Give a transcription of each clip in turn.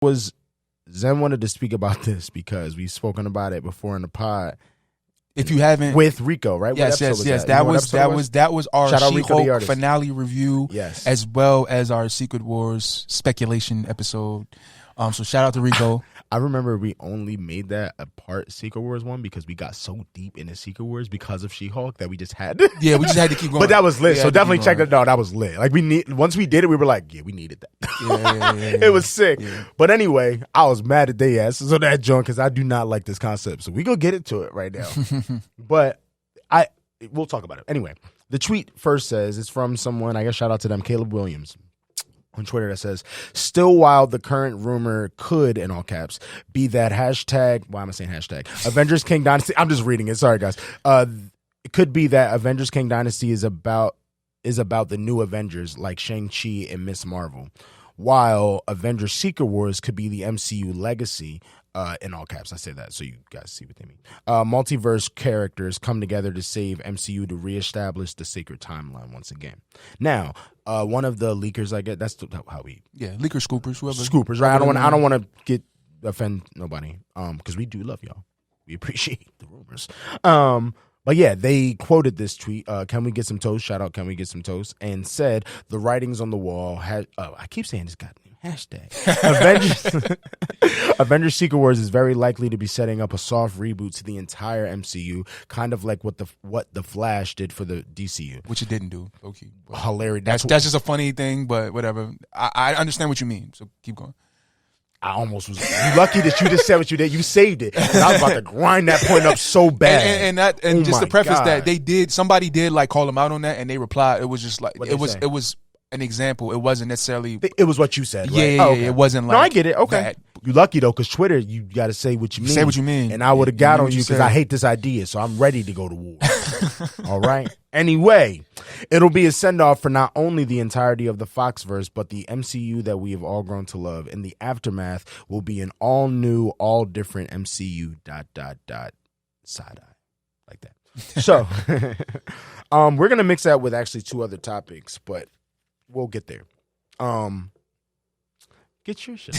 was Zen wanted to speak about this because we've spoken about it before in the pod. If you haven't, with Rico, right? Yes. That was our She-Hulk finale review, yes, as well as our Secret Wars speculation episode. So shout out to Rico. I remember we only made that a part Secret Wars one because we got so deep into Secret Wars because of She-Hulk that we just had to. Yeah, we just had to keep going. But that was lit. So definitely check that out. That was lit. Like once we did it, we were like, yeah, we needed that. Yeah. It was sick. Yeah. But anyway, I was mad at they asses on that joint because I do not like this concept. So we gonna get into it right now. But we'll talk about it. Anyway, the tweet first says, it's from someone, I guess shout out to them, Caleb Williams, on Twitter, that says, still wild, the current rumor could, in all caps, be that hashtag, why am I saying hashtag? Avengers King Dynasty. I'm just reading it. Sorry, guys. It could be that Avengers King Dynasty is about the new Avengers like Shang-Chi and Miss Marvel, while Avengers Secret Wars could be the MCU legacy. In all caps, I say that so you guys see what they mean. Multiverse characters come together to save MCU to reestablish the sacred timeline once again. Now, one of the leakers, I get, that's how we leaker scoopers, whoever scoopers, right? I don't want to offend nobody, because we do love y'all. We appreciate the rumors. But yeah, they quoted this tweet. Can we get some toast? Shout out, can we get some toast? And said the writings on the wall had. I keep saying this goddamn hashtag. Avengers Secret Wars is very likely to be setting up a soft reboot to the entire MCU, kind of like what the Flash did for the DCU, which it didn't do. Okay, hilarious. That's just a funny thing, but whatever. I understand what you mean. So keep going. I almost was. You lucky that you just said what you did. You saved it. And I was about to grind that point up so bad. And just to preface that, somebody did like call them out on that, and they replied. It was just like it was an example. It wasn't necessarily. It was what you said. Yeah, right? yeah, okay. It wasn't like. No, I get it. Okay. That. You lucky though, because Twitter, you got to say what you mean. Say what you mean. And I would have got on you because I hate this idea, so I'm ready to go to war. All right. Anyway, it'll be a send off for not only the entirety of the Foxverse, but the MCU that we have all grown to love. And the aftermath will be an all new, all different MCU. ... Side eye, like that. So, we're gonna mix that with actually two other topics, but we'll get there. Get your shit.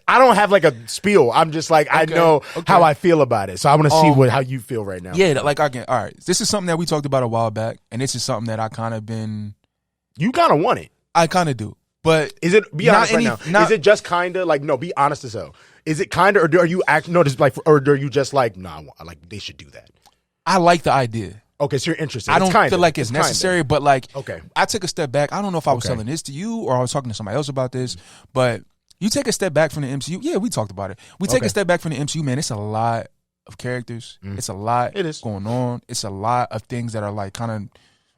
I don't have like a spiel. I'm just like, I know how I feel about it. So I want to see how you feel right now. Yeah, like all right. This is something that we talked about a while back, and this is something that I kind of been. You kind of want it. I kind of do, but is it? Be honest right now. Is it just kind of like no? Be honest as hell. Is it kind of, or are you act? No, just like, or are you just like, nah, like they should do that? I like the idea. Okay, so you're interested. I don't feel like it's necessary, but like, okay. I took a step back. I don't know if I was telling this to you or I was talking to somebody else about this, but you take a step back from the MCU. Yeah, we talked about it. We take a step back from the MCU, man. It's a lot of characters. It's a lot going on. It's a lot of things that are like kind of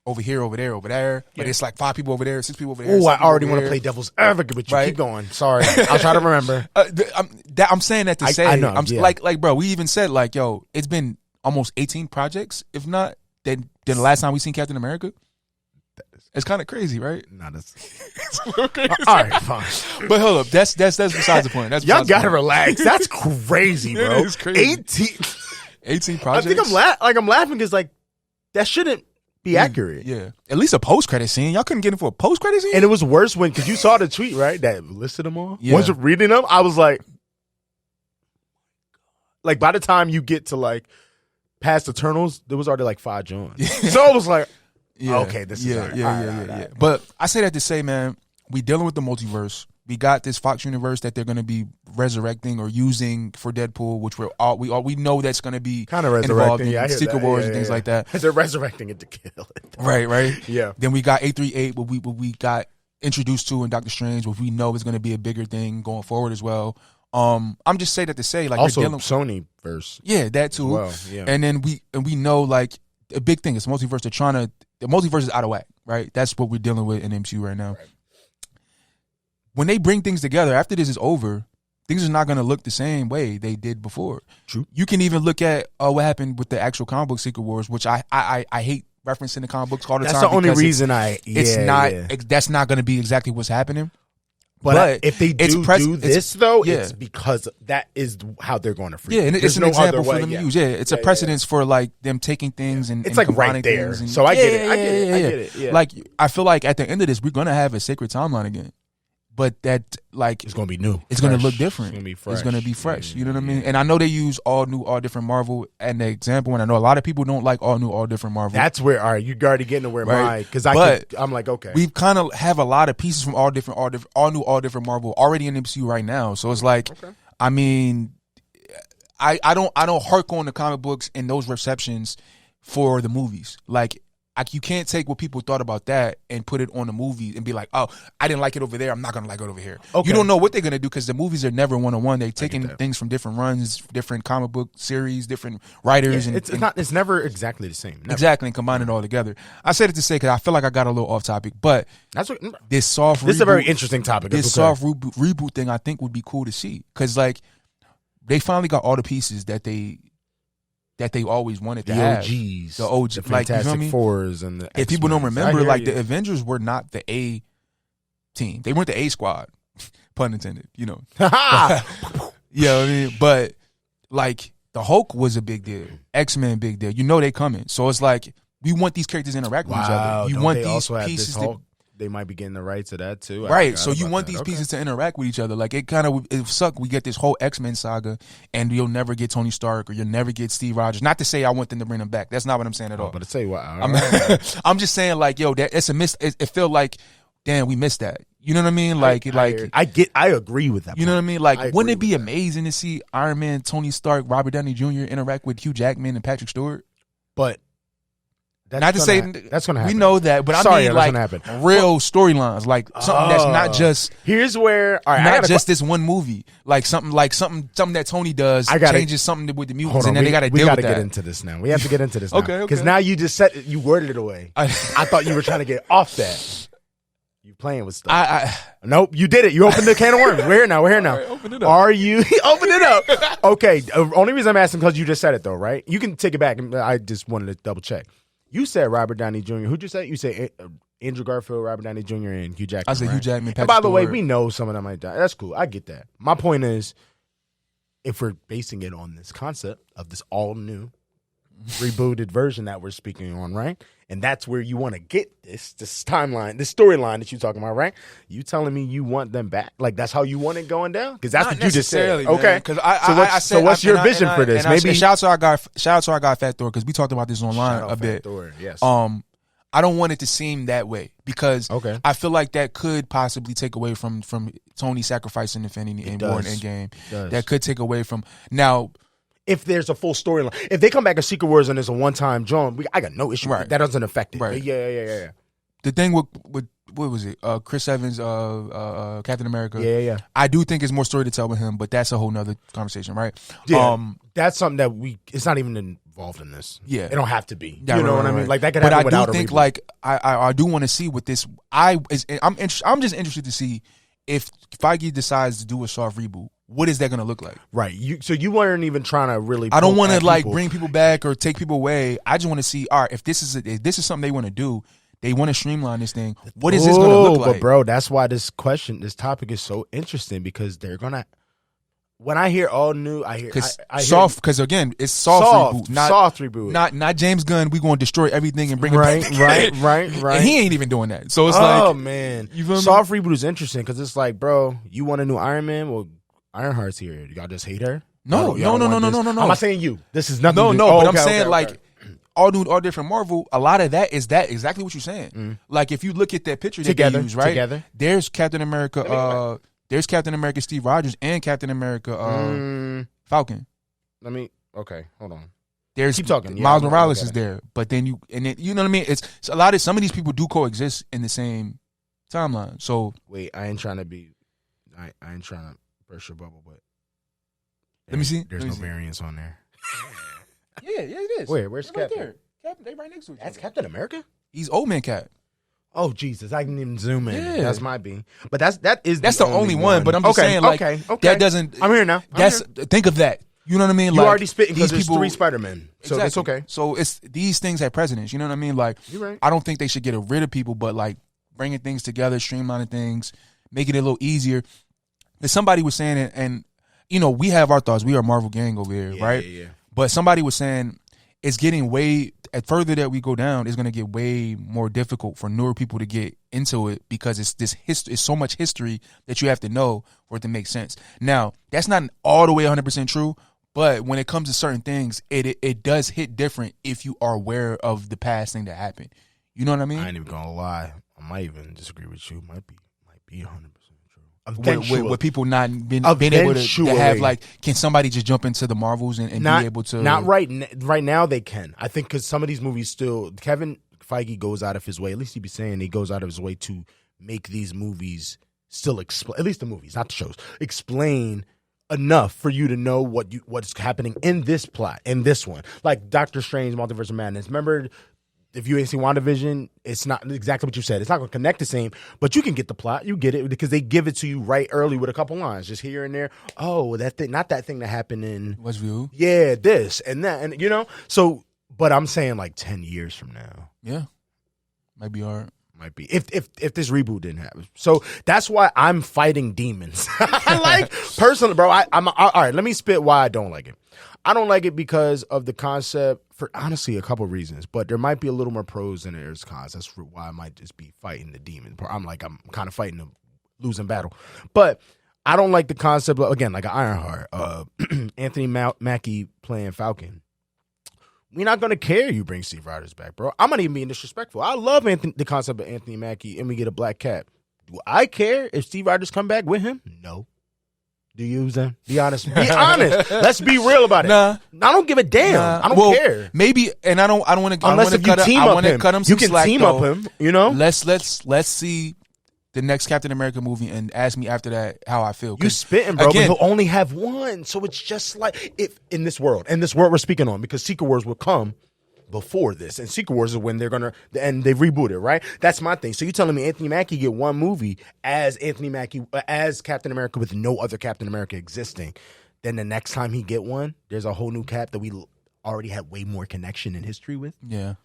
over here, over there, over there. But it's like 5 people over there, 6 people over there. Oh, I already want to play devil's advocate, but you keep going. Sorry, I'll try to remember. I'm saying that to say, I know. I'm like, bro, we even said like, yo, it's been almost 18 projects, if not. Then the last time we seen Captain America, it's kind of crazy, right? No, that's it's a little crazy. All right, fine. But hold up, that's besides the point. That's y'all gotta relax. That's crazy, bro. It is crazy. 18 projects. I think I'm laughing because like that shouldn't be accurate. Yeah, at least a post credit scene. Y'all couldn't get in for a post credit scene. And it was worse because you saw the tweet, right? That listed them all. Yeah. Once you're reading them, I was like by the time you get to like. Past Eternals, there was already like 5 joints. So I was like, okay, this is all right. But I say that to say, man, we dealing with the multiverse. We got this Fox universe that they're going to be resurrecting or using for Deadpool, which we know that's going to be kind of resurrecting in Secret Wars and things like that. They're resurrecting it to kill it. Right. Yeah. Then we got 838, what we got introduced to in Doctor Strange, which we know is going to be a bigger thing going forward as well. I'm just saying that to say like also we're dealing Sony verse. Yeah, that too. Well, yeah. And then we know like a big thing is multiverse. The multiverse is out of whack, right? That's what we're dealing with in MCU right now. Right. When they bring things together after this is over, things are not going to look the same way they did before. True. You can even look at what happened with the actual comic book Secret Wars, which I hate referencing the comic books all the time. That's the only reason that's not going to be exactly what's happening. But if they do this, it's because that is how they're going to free. Yeah, and it's an example for them to use. Yeah, it's a precedence for like them taking things and it's like right there. So I get it. Yeah. Like I feel like at the end of this, we're going to have a sacred timeline again. but that like it's gonna be new. It's gonna look different. It's gonna be fresh. It's gonna be fresh. You know what I mean? And I know they use all new, all different Marvel and the example. And I know a lot of people don't like all new, all different Marvel. That's where you already getting to where because I'm like okay. We kind of have a lot of pieces from all new, all different Marvel already in MCU right now. So it's like, I mean, I don't hark on the comic books and those receptions for the movies. Like you can't take what people thought about that and put it on the movie and be like, oh, I didn't like it over there, I'm not going to like it over here. Okay. You don't know what they're going to do because the movies are never one-on-one. They're taking things from different runs, different comic book series, different writers. Yeah, it's never exactly the same. Never. Exactly, and combine it all together. I said it to say because I feel like I got a little off topic, but this is a very interesting topic. This soft reboot thing I think would be cool to see because like they finally got all the pieces that they always wanted to have. OGs, the OG, the Fantastic Fours, and the if people don't remember, like the Avengers were not the A team; they weren't the A squad, pun intended. You know, yeah, I mean, but like the Hulk was a big deal, X-Men big deal. You know they coming, so it's like we want these characters to interact with each other. You want these pieces to. They might be getting the rights to that too. Right. So you want these pieces to interact with each other. Like it suck. We get this whole X-Men saga and you'll never get Tony Stark or you'll never get Steve Rogers. Not to say I want them to bring them back. That's not what I'm saying at all. But to say what I'm just saying like, yo, it's a miss. It felt like, damn, we missed that. You know what I mean? Like I agree with that. You know what I mean? Like, wouldn't it be amazing to see Iron Man, Tony Stark, Robert Downey Jr. interact with Hugh Jackman and Patrick Stewart? But not to say that's gonna happen. We know that, but I mean like real storylines, like something that's not just. Here's where not just this one movie, like something that Tony does changes something with the mutants, and then they got to deal with that. We got to get into this now. We have to get into this now. Okay. Because now you just said you worded it away. I thought you were trying to get off that. You playing with stuff. Nope, you did it. You opened the can of worms. We're here now. Right, open it up. Are you open it up? Okay. Only reason I'm asking because you just said it though, right? You can take it back. I just wanted to double check. You said Robert Downey Jr. Who'd you say? You said Andrew Garfield, Robert Downey Jr., and Hugh Jackman. I said Hugh Jackman. And by the way, we know some of them might die. That's cool. I get that. My point is, if we're basing it on this concept of this all new, rebooted version that we're speaking on, right? And that's where you want to get this timeline, this storyline that you're talking about, right? You telling me you want them back? Like that's how you want it going down? Because that's what you just said. Man. Okay. Because what's your vision for this? Maybe shout out to our guy Fat Thor because we talked about this online a bit. Yes. I don't want it to seem that way because I feel like that could possibly take away from Tony sacrificing Infinity and War and Endgame. That could take away from now. If there's a full storyline, if they come back as Secret Wars and it's a one-time John, I got no issue with it. That doesn't affect it. Right. Yeah. The thing with what was it? Chris Evans, Captain America. Yeah. I do think there's more story to tell with him, but that's a whole nother conversation, right? Yeah. That's something that it's not even involved in this. Yeah. It don't have to be. Yeah, you know what I mean? Like that could happen without a reboot. But I do think like I do want to see what this. I'm just interested to see if Feige decides to do a soft reboot. What is that going to look like? Right. So you weren't even trying to really. I don't want to like bring people back or take people away. I just want to see. All right, if this is something they want to do, they want to streamline this thing. What is this going to look like? But bro, that's why this topic is so interesting because they're gonna. When I hear all new, I hear soft because again, it's soft reboot, not soft reboot, not James Gunn. We going to destroy everything and bring it back. Right. And he ain't even doing that. So it's like, oh man, soft reboot is interesting because it's like, bro, you want a new Iron Man? Well, Ironheart's here. Y'all just hate her? No. I'm not saying you. This is nothing. But I'm saying like all new, all different Marvel. A lot of that is exactly what you're saying. Mm. Like if you look at that picture that they use, right? Together. There's Captain America. There's Captain America Steve Rogers and Captain America Falcon. Okay, hold on. There's keep talking. Miles Morales is there, but then you know what I mean. It's a lot of some of these people do coexist in the same timeline. So wait, I ain't trying to burst your bubble, but let me see. There's no variants on there. Yeah, it is. Where's Captain? Right there. Captain, they right next to each other. That's Captain America? He's Old Man Cap. Oh Jesus, I didn't even zoom in. Yeah. That's my B. But that's the only one. But I'm just saying, like, that doesn't. I'm here now. Think of that. You know what I mean? You like, already spitting because there's 3 Spider-Men. So that's okay. So it's these things have precedence. You know what I mean? Like, you're right. I don't think they should get rid of people, but like bringing things together, streamlining things, making it a little easier. If somebody was saying it, and you know, we have our thoughts. We are Marvel gang over here, right? Yeah. But somebody was saying it's getting way. at further that we go down, it's going to get way more difficult for newer people to get into it because it's so much history that you have to know for it to make sense. Now, that's not all the way 100% true, but when it comes to certain things, it does hit different if you are aware of the past thing that happened. You know what I mean? I ain't even gonna lie. I might even disagree with you. Might be 100% true. With people not being able to have like, can somebody just jump into the Marvels and be able to? Not right now. They can. I think because some of these movies still, Kevin Feige goes out of his way. At least he be saying he goes out of his way to make these movies still explain. At least the movies, not the shows, explain enough for you to know what's happening in this plot, in this one. Like Doctor Strange, Multiverse of Madness. Remember, if you ain't seen WandaVision, it's not exactly what you said. It's not going to connect the same, but you can get the plot. You get it because they give it to you right early with a couple lines, just here and there. Oh, that thing, not that thing that happened in Westview. Yeah, this and that, and you know. So, but I'm saying like 10 years from now. Yeah, might be hard. Might be if this reboot didn't happen. So that's why I'm fighting demons. Like personally, bro. I'm all right. Let me spit why I don't like it. I don't like it because of the concept for honestly a couple reasons, but there might be a little more pros than there's cons. That's why I might just be fighting the demon. I'm kind of fighting a losing battle, but I don't like the concept of, again, like an Ironheart, Anthony Mackie playing Falcon. We're not gonna care you bring Steve Rogers back, bro. I'm not even being disrespectful. I love the concept of Anthony Mackie, and we get a black cat. Do I care if Steve Rogers come back with him? No. Do you, Zen? Be honest. Be honest. Let's be real about it. Nah, I don't give a damn. I don't care. Maybe, and I don't want to. Unless if you team up him, cut him some you can slack, team though. up him. You know. Let's see the next Captain America movie and ask me after that how I feel. You spitting, bro. Again, but he'll only have one, so it's just like if in this world we're speaking on, because Secret Wars will come before this, and Secret Wars is when they're gonna, and they've rebooted, right? That's my thing. So you telling me Anthony Mackie get one movie as Anthony Mackie as Captain America with no other Captain America existing, then the next time he get one, there's a whole new Cap that we already had way more connection in history with. Yeah.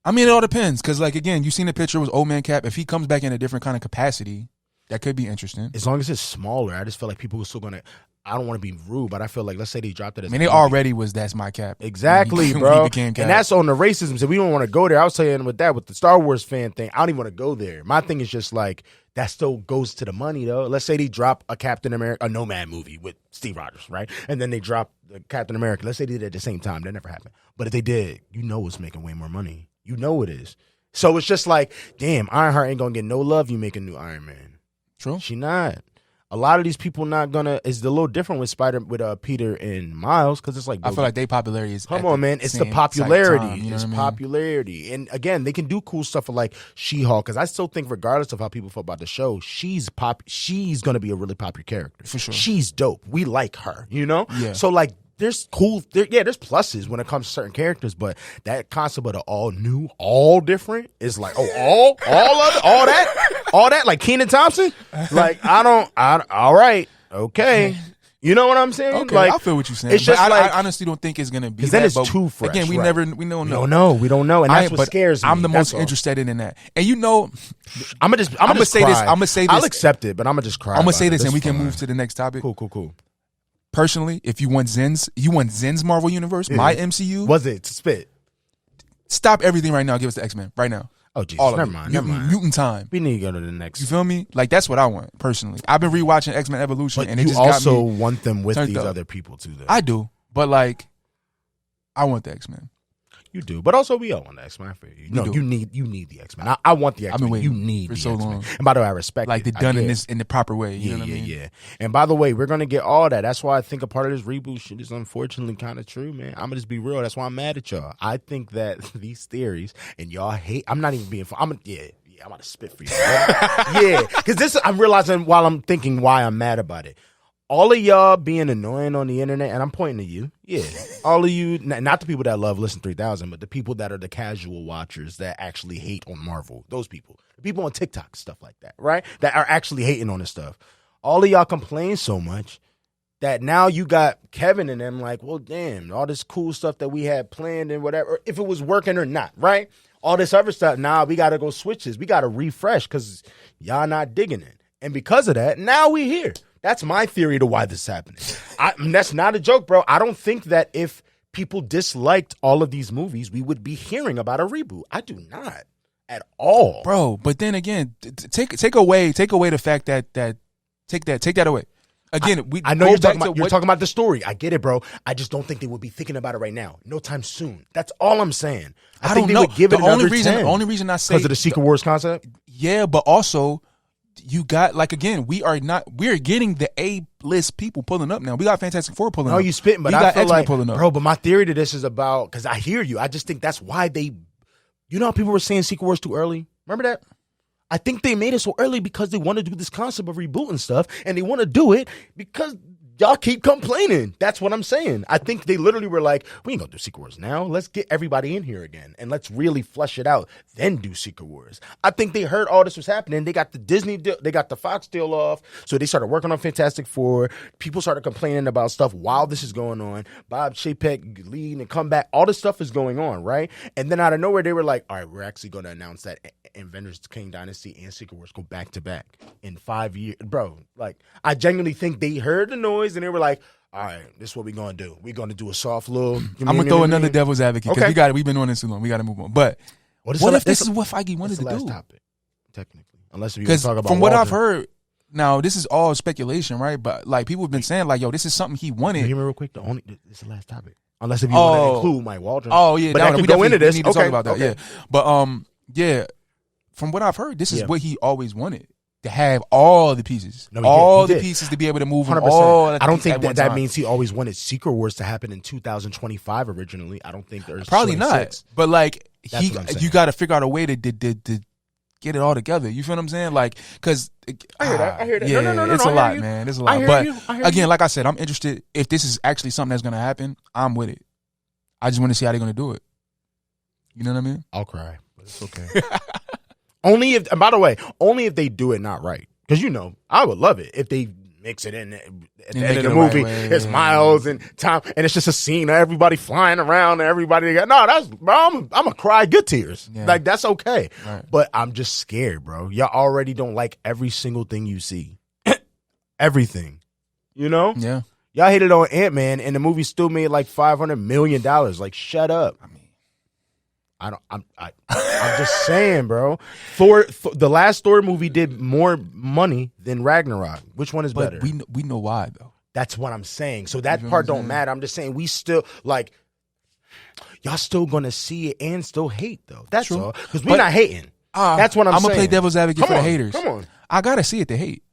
I mean, it all depends, because like again, you seen the picture with Old Man Cap. If he comes back in a different kind of capacity, that could be interesting. As long as it's smaller, I just feel like people are still gonna. I don't want to be rude, but I feel like, let's say they dropped it as it already was That's My Cap. Exactly, bro. And that's on the racism. So we don't want to go there. I was saying with the Star Wars fan thing, I don't even want to go there. My thing is just like, that still goes to the money, though. Let's say they drop a Captain America, a Nomad movie with Steve Rogers, right? And then they drop the Captain America. Let's say they did it at the same time. That never happened. But if they did, you know it's making way more money. You know it is. So it's just like, damn, Ironheart ain't going to get no love. You make a new Iron Man. True. She not. A lot of these people not gonna. It's a little different with Peter and Miles, because it's like, I feel like their popularity is. Come on, man! It's the popularity. Time, you know it's popularity, and again, they can do cool stuff for like She-Hulk. Because I still think, regardless of how people feel about the show, she's gonna be a really popular character for sure. She's dope. We like her, you know. Yeah. So like, there's there's pluses when it comes to certain characters, but that concept of the all new, all different is like, all that, like Kenan Thompson. Like, all right, okay. You know what I'm saying? Okay, like, I feel what you're saying. It's just I honestly don't think it's gonna be. Because then it's too fresh. Again, we right. don't know. No, we don't know, and that's what scares me. I'm the most interested in that. And you know, I'm gonna say this. I'm gonna say this. I'll accept it, but I'm gonna just cry. I'm gonna say this, and we can move to the next topic. Cool. Personally, if you want ZENN's Marvel Universe, my MCU. Was it spit? Stop everything right now. Give us the X-Men right now. Oh, Jesus. Never mind. Mutant time. We need to go to the next. You feel me? Like, that's what I want, personally. I've been rewatching X-Men Evolution, but and it just also got me want them with these other people, too, though. I do. But, like, I want the X-Men. You do, but also we all want the X-Men. I feel you. No, you need the X-Men. I want the X-Men. I've been waiting you need for the so X-Men. long. And by the way, I respect like it. Like, they're done in the proper way. You know what I mean? Yeah. And by the way, we're gonna get all that. That's why I think a part of this reboot shit is unfortunately kind of true, man. I'm gonna just be real. That's why I'm mad at y'all. I think that these theories and y'all hate. I'm not even being. I'm about to spit for you. Yeah, because I'm realizing while I'm thinking why I'm mad about it. All of y'all being annoying on the internet, and I'm pointing to you. Yeah. All of you, not the people that love Listen 3000, but the people that are the casual watchers that actually hate on Marvel. Those people. The people on TikTok, stuff like that, right? That are actually hating on this stuff. All of y'all complain so much that now you got Kevin and them like, well, damn, all this cool stuff that we had planned and whatever, if it was working or not, right? All this other stuff, now we got to go switch this. We got to refresh because y'all not digging it. And because of that, now we here. That's my theory to why this is happening. That's not a joke, bro. I don't think that if people disliked all of these movies, we would be hearing about a reboot. I do not at all, bro. But then again, take away the fact that take that away. Again, I know you're talking about the story. I get it, bro. I just don't think they would be thinking about it right now. No time soon. That's all I'm saying. I think they would give it another 10. The only reason I say because of the Secret Wars concept. Yeah, but also you got again, we're getting the A-list people pulling up now. We got Fantastic Four pulling up. No, you spitting, but I feel like, bro. But my theory to this is about, because I hear you. I just think that's why you know how people were saying Secret Wars too early. Remember that? I think they made it so early because they want to do this concept of rebooting stuff, and they want to do it because y'all keep complaining. That's what I'm saying. I think they literally were like, we ain't gonna do Secret Wars now. Let's get everybody in here again, and let's really flesh it out, then do Secret Wars. I think they heard all this was happening. They got the Disney deal, they got the Fox deal off, so they started working on Fantastic Four. People started complaining about stuff while this is going on. Bob Chapek lead and come back. All this stuff is going on, right? And then out of nowhere, they were like, all right, we're actually going to announce that Avengers King Dynasty and Secret Wars go back to back in 5 years. Bro, I genuinely think they heard the noise and they were like, all right, this is what we're going to do. We're going to do a soft little... I'm going to throw another devil's advocate because we've been on this too long. We got to move on. But what if this is what Feige wanted to do? Last topic, technically. Unless if you want to talk about from what I've heard, now this is all speculation, right? But people have been saying yo, this is something he wanted. Hear me real quick. This is the last topic. Unless if you want to include Mike Waldron. Oh, yeah. But that could go into this. We need to talk about that, yeah. But, yeah, from what I've heard, this is what he always wanted. To have all the pieces. No, the pieces to be able to move 100%. I don't think that means he always wanted Secret Wars to happen in 2025 originally. I don't think there's probably 26. Not. But you got to figure out a way to get it all together. You feel what I'm saying? Because I hear that. Yeah, no, it's a lot, man. It's a lot. But again, like I said, I'm interested. If this is actually something that's going to happen, I'm with it. I just want to see how they're going to do it. You know what I mean? I'll cry, but it's okay. Only if, and by the way, only if they do it not right. Because I would love it if they mix it in at the end of the movie. It's Miles and Tom, and it's just a scene of everybody flying around and everybody. I'm gonna cry good tears. Yeah. That's okay. Right. But I'm just scared, bro. Y'all already don't like every single thing you see. Everything. Yeah. Y'all hated on Ant-Man, and the movie still made $500 million. Shut up. I mean, I'm just saying, bro. Thor, the last Thor movie did more money than Ragnarok. Which one is better? We know why though. That's what I'm saying. So that part don't matter. I'm just saying we still y'all still gonna see it and still hate though. That's all. Because we're not hating. That's what I'm saying. I'm gonna play devil's advocate for the haters. Come on. I gotta see it to hate.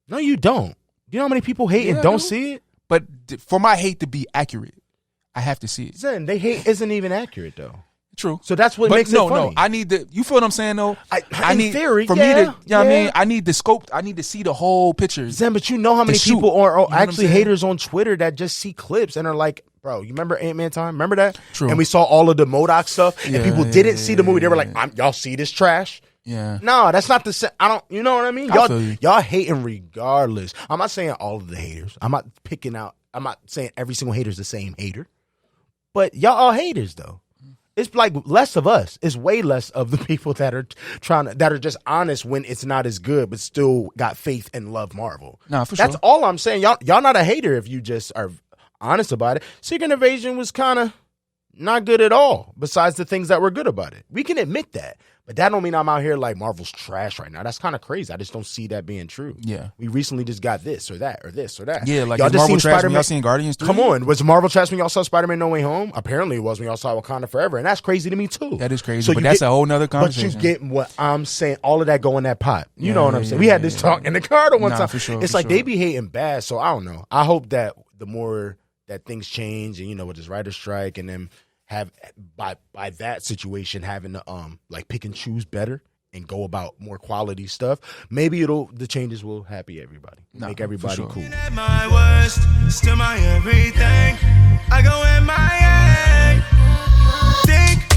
No, you don't. You know how many people hate and don't see it? But for my hate to be accurate, I have to see it. ZENN, they hate isn't even accurate though. True. So that's what makes it funny. No, I need you feel what I'm saying though? I need theory, for me to, you know what I mean? I need the scope, I need to see the whole picture. ZENN, but you know how many people are actually haters on Twitter that just see clips and are like, bro, you remember Ant-Man time? Remember that? True. And we saw all of the MODOK stuff and people didn't see the movie. They were like, y'all see this trash? Yeah. No, that's not the same. You know what I mean? Y'all hating regardless. I'm not saying all of the haters. I'm not saying every single hater is the same hater. But y'all are haters though. It's less of us. It's way less of the people that are that are just honest when it's not as good, but still got faith and love Marvel. No, for sure. That's all I'm saying. Y'all not a hater if you just are honest about it. Secret Invasion was kind of not good at all, besides the things that were good about it. We can admit that. But that don't mean I'm out here like Marvel's trash right now. That's kind of crazy. I just don't see that being true. Yeah. We recently just got this or that or this or that. Yeah, y'all just Marvel trash when y'all seen Guardians 3? Come on. Was Marvel trash when y'all saw Spider-Man No Way Home? Apparently it was when y'all saw Wakanda Forever. And that's crazy to me too. That is crazy. So but that's a whole nother conversation. But you get what I'm saying. All of that go in that pot. You know what I'm saying? We had this talk in the car one time. For sure, it's they be hating bad. So I don't know. I hope that the more that things change and, with this writer's strike and then have by that situation having to pick and choose better and go about more quality stuff, maybe the changes will happy everybody, make everybody cool. At my worst, still my everything. I go in my head, think